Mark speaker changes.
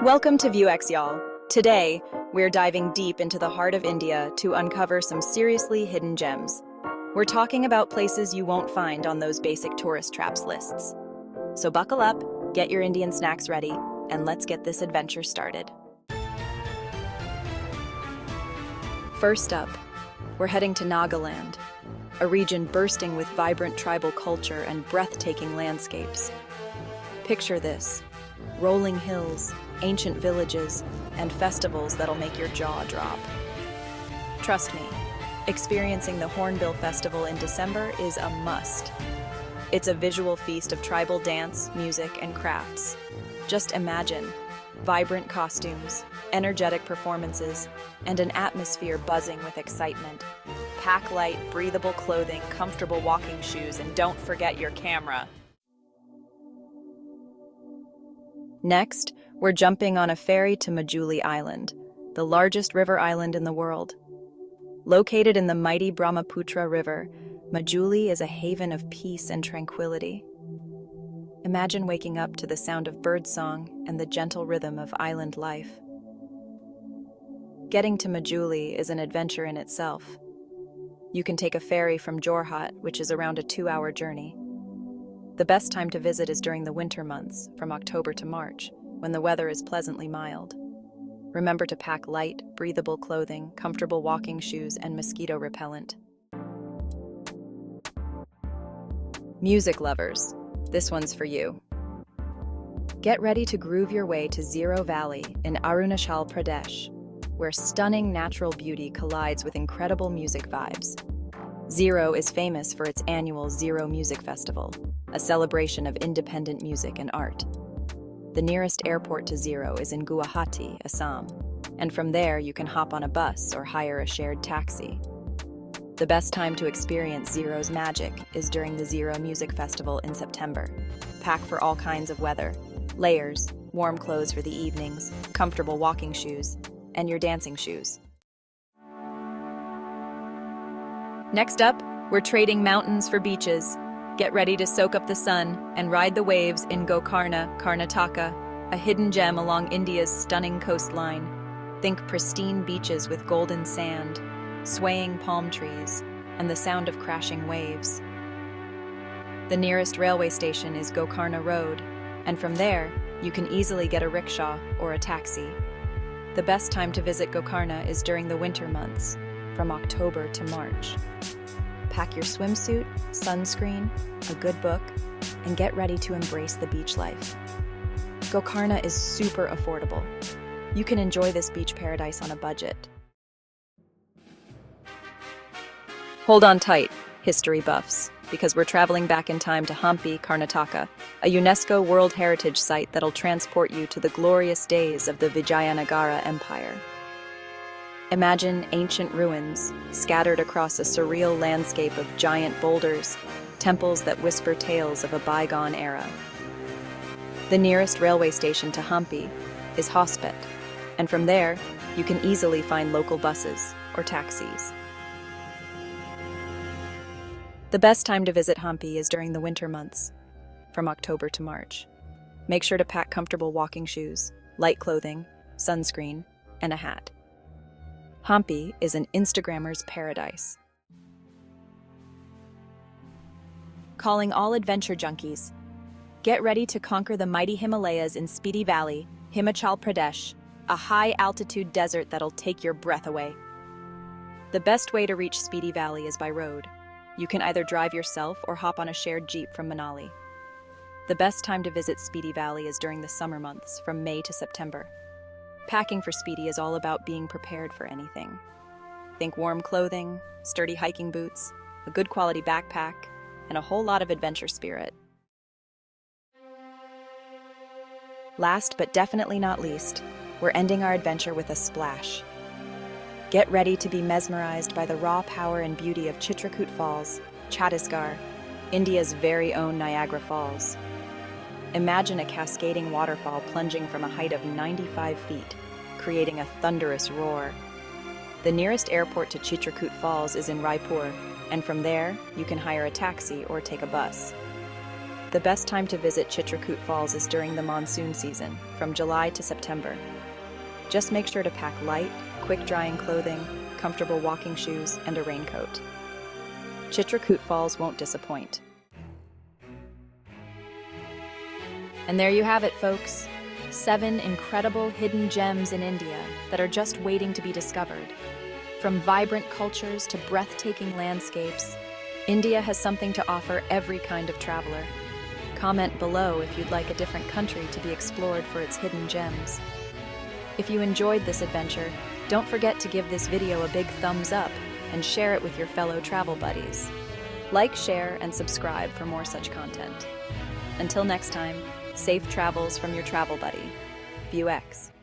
Speaker 1: Welcome to VueX, y'all. Today, we're diving deep into the heart of India to uncover some seriously hidden gems. We're talking about places you won't find on those basic tourist traps lists. So buckle up, get your Indian snacks ready, and let's get this adventure started. First up, we're heading to Nagaland, a region bursting with vibrant tribal culture and breathtaking landscapes. Picture this: rolling hills, ancient villages, and festivals that'll make your jaw drop. Trust me, experiencing the Hornbill Festival in December is a must. It's a visual feast of tribal dance, music, and crafts. Just imagine vibrant costumes, energetic performances, and an atmosphere buzzing with excitement. Pack light, breathable clothing, comfortable walking shoes, and don't forget your camera. Next, we're jumping on a ferry to Majuli Island, the largest river island in the world. Located in the mighty Brahmaputra River, Majuli is a haven of peace and tranquility. Imagine waking up to the sound of birdsong and the gentle rhythm of island life. Getting to Majuli is an adventure in itself. You can take a ferry from Jorhat, which is around a 2-hour journey. The best time to visit is during the winter months, from October to March, when the weather is pleasantly mild. Remember to pack light, breathable clothing, comfortable walking shoes, and mosquito repellent. Music lovers, this one's for you. Get ready to groove your way to Ziro Valley in Arunachal Pradesh, where stunning natural beauty collides with incredible music vibes. Ziro is famous for its annual Ziro Music Festival, a celebration of independent music and art. The nearest airport to Ziro is in Guwahati, Assam, and from there you can hop on a bus or hire a shared taxi. The best time to experience Ziro's magic is during the Ziro Music Festival in September. Pack for all kinds of weather: layers, warm clothes for the evenings, comfortable walking shoes, and your dancing shoes. Next up, we're trading mountains for beaches. Get ready to soak up the sun and ride the waves in Gokarna, Karnataka, a hidden gem along India's stunning coastline. Think pristine beaches with golden sand, swaying palm trees, and the sound of crashing waves. The nearest railway station is Gokarna Road, and from there, you can easily get a rickshaw or a taxi. The best time to visit Gokarna is during the winter months, from October to March. Pack your swimsuit, sunscreen, a good book, and get ready to embrace the beach life. Gokarna is super affordable. You can enjoy this beach paradise on a budget. Hold on tight, history buffs, because we're traveling back in time to Hampi, Karnataka, a UNESCO World Heritage Site that'll transport you to the glorious days of the Vijayanagara Empire. Imagine ancient ruins scattered across a surreal landscape of giant boulders, temples that whisper tales of a bygone era. The nearest railway station to Hampi is Hospet, and from there, you can easily find local buses or taxis. The best time to visit Hampi is during the winter months, from October to March. Make sure to pack comfortable walking shoes, light clothing, sunscreen, and a hat. Hampi is an Instagrammer's paradise. Calling all adventure junkies. Get ready to conquer the mighty Himalayas in Spiti Valley, Himachal Pradesh, a high-altitude desert that'll take your breath away. The best way to reach Spiti Valley is by road. You can either drive yourself or hop on a shared jeep from Manali. The best time to visit Spiti Valley is during the summer months, from May to September. Packing for Spiti is all about being prepared for anything. Think warm clothing, sturdy hiking boots, a good quality backpack, and a whole lot of adventure spirit. Last but definitely not least, we're ending our adventure with a splash. Get ready to be mesmerized by the raw power and beauty of Chitrakoot Falls, Chhattisgarh, India's very own Niagara Falls. Imagine a cascading waterfall plunging from a height of 95 feet, creating a thunderous roar. The nearest airport to Chitrakoot Falls is in Raipur, and from there, you can hire a taxi or take a bus. The best time to visit Chitrakoot Falls is during the monsoon season, from July to September. Just make sure to pack light, quick-drying clothing, comfortable walking shoes, and a raincoat. Chitrakoot Falls won't disappoint. And there you have it, folks. 7 incredible hidden gems in India that are just waiting to be discovered. From vibrant cultures to breathtaking landscapes, India has something to offer every kind of traveler. Comment below if you'd like a different country to be explored for its hidden gems. If you enjoyed this adventure, don't forget to give this video a big thumbs up and share it with your fellow travel buddies. Like, share, and subscribe for more such content. Until next time, safe travels from your travel buddy, VueX.